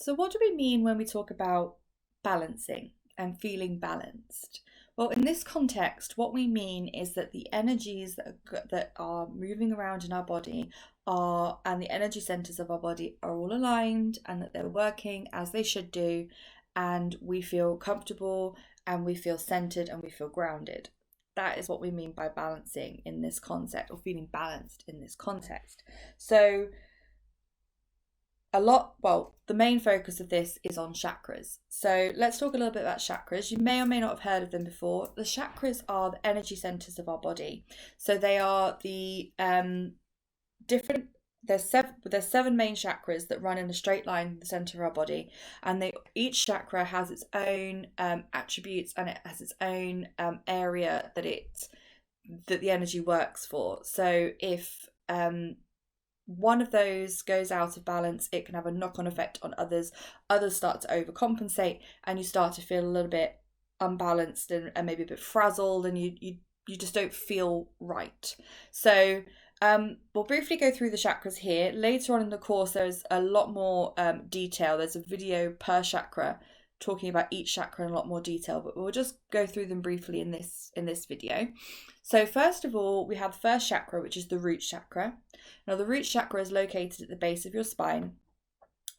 So, what do we mean when we talk about balancing and feeling balanced? Well, in this context, what we mean is that the energies that are moving around in our body are, and the energy centers of our body are all aligned and that they're working as they should do, and we feel comfortable and we feel centered and we feel grounded. That is what we mean by balancing in this concept, or feeling balanced in this context. So, the main focus of this is on chakras. So let's talk a little bit about chakras. You may or may not have heard of them before. The chakras are the energy centers of our body. So they are the different. There's seven main chakras that run in a straight line in the center of our body, and each chakra has its own attributes, and it has its own area that the energy works for. So if one of those goes out of balance, it can have a knock-on effect on others. Others start to overcompensate, and you start to feel a little bit unbalanced and maybe a bit frazzled, and you just don't feel right. So we'll briefly go through the chakras here. Later on in the course, there's a lot more detail. There's a video per chakra talking about each chakra in a lot more detail, but we'll just go through them briefly in this video. So first of all, we have the first chakra, which is the root chakra. Now, the root chakra is located at the base of your spine,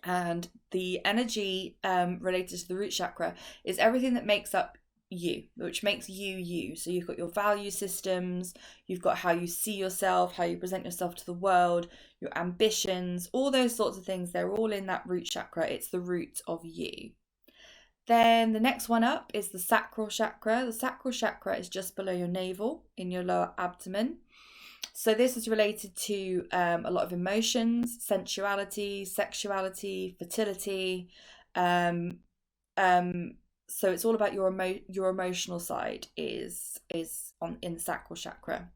and the energy related to the root chakra is everything that makes up you, which makes you you. So you've got your value systems, you've got how you see yourself, how you present yourself to the world, your ambitions, all those sorts of things. They're all in that root chakra. It's the root of you. Then the next one up is the sacral chakra. The sacral chakra is just below your navel in your lower abdomen. So this is related to a lot of emotions, sensuality, sexuality, fertility. So it's all about your emotional side is in the sacral chakra.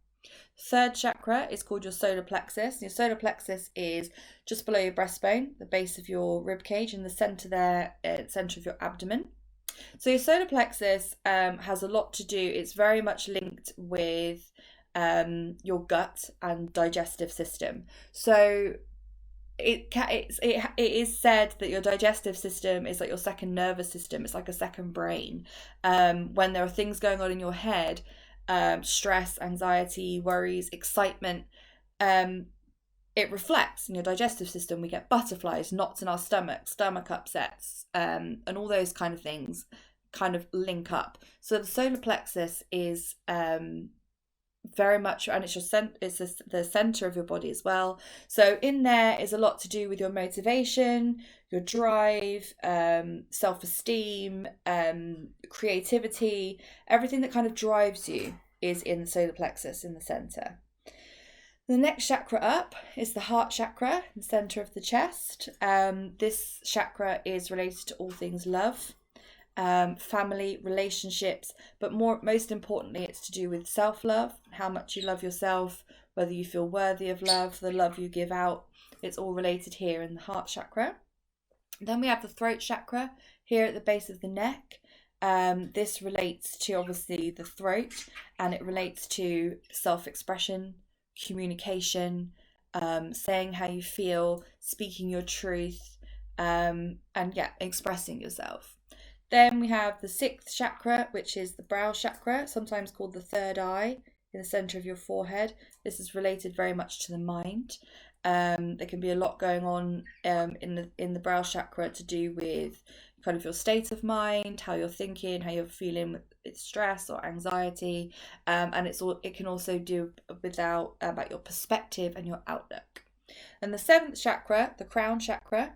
Third chakra is called your solar plexus. Your solar plexus is just below your breastbone, the base of your rib cage, in the center there, center of your abdomen. So your solar plexus has a lot to do. It's very much linked with your gut and digestive system. So it is said that your digestive system is like your second nervous system. It's like a second brain. When there are things going on in your head, stress, anxiety, worries, excitement, it reflects in your digestive system. We get butterflies, knots in our stomach upsets, and all those kind of things kind of link up. So the solar plexus is very much, and it's the center of your body as well. So in there is a lot to do with your motivation, your drive, self-esteem, creativity. Everything that kind of drives you is in the solar plexus in the center. The next chakra up is the heart chakra, the center of the chest. This chakra is related to all things love, family, relationships, but most importantly, it's to do with self-love, how much you love yourself, whether you feel worthy of love, the love you give out. It's all related here in the heart chakra. Then we have the throat chakra here at the base of the neck. This relates to obviously the throat, and it relates to self-expression, communication, saying how you feel, speaking your truth, and expressing yourself. Then we have the sixth chakra, which is the brow chakra, sometimes called the third eye, in the center of your forehead. This is related very much to the mind. There can be a lot going on in the brow chakra to do with kind of your state of mind, how you're thinking, how you're feeling with stress or anxiety, and it can also do about your perspective and your outlook. And the seventh chakra, the crown chakra,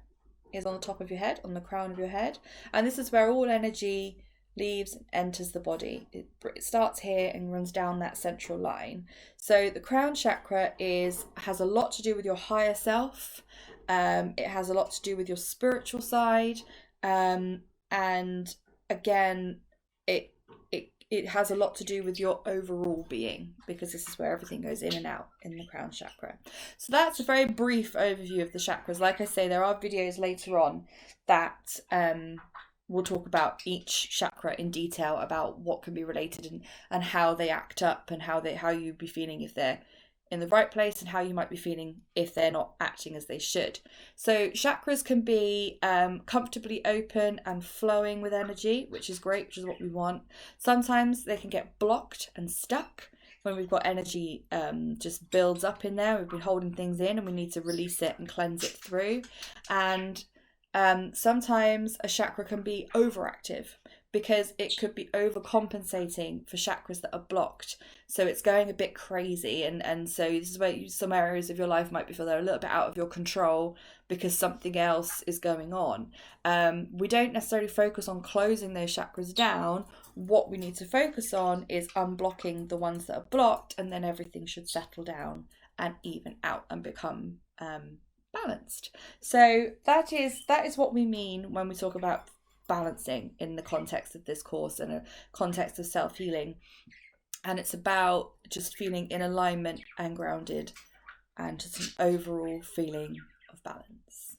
is on the top of your head, on the crown of your head, and this is where all energy leaves and enters the body. It starts here and runs down that central line. So the crown chakra has a lot to do with your higher self. It has a lot to do with your spiritual side, and again, it has a lot to do with your overall being, because this is where everything goes in and out in the crown chakra. So that's a very brief overview of the chakras. Like I say, there are videos later on that we'll talk about each chakra in detail, about what can be related and how they act up, and how you'd be feeling if they're in the right place and how you might be feeling if they're not acting as they should. So chakras can be comfortably open and flowing with energy, which is great, which is what we want. Sometimes they can get blocked and stuck when we've got energy just builds up in there. We've been holding things in and we need to release it and cleanse it through. And sometimes a chakra can be overactive because it could be overcompensating for chakras that are blocked. So it's going a bit crazy. And so this is where some areas of your life might be feel they're a little bit out of your control because something else is going on. We don't necessarily focus on closing those chakras down. What we need to focus on is unblocking the ones that are blocked, and then everything should settle down and even out and become balanced. So that is what we mean when we talk about balancing in the context of this course and a context of self-healing. And it's about just feeling in alignment and grounded and just an overall feeling of balance.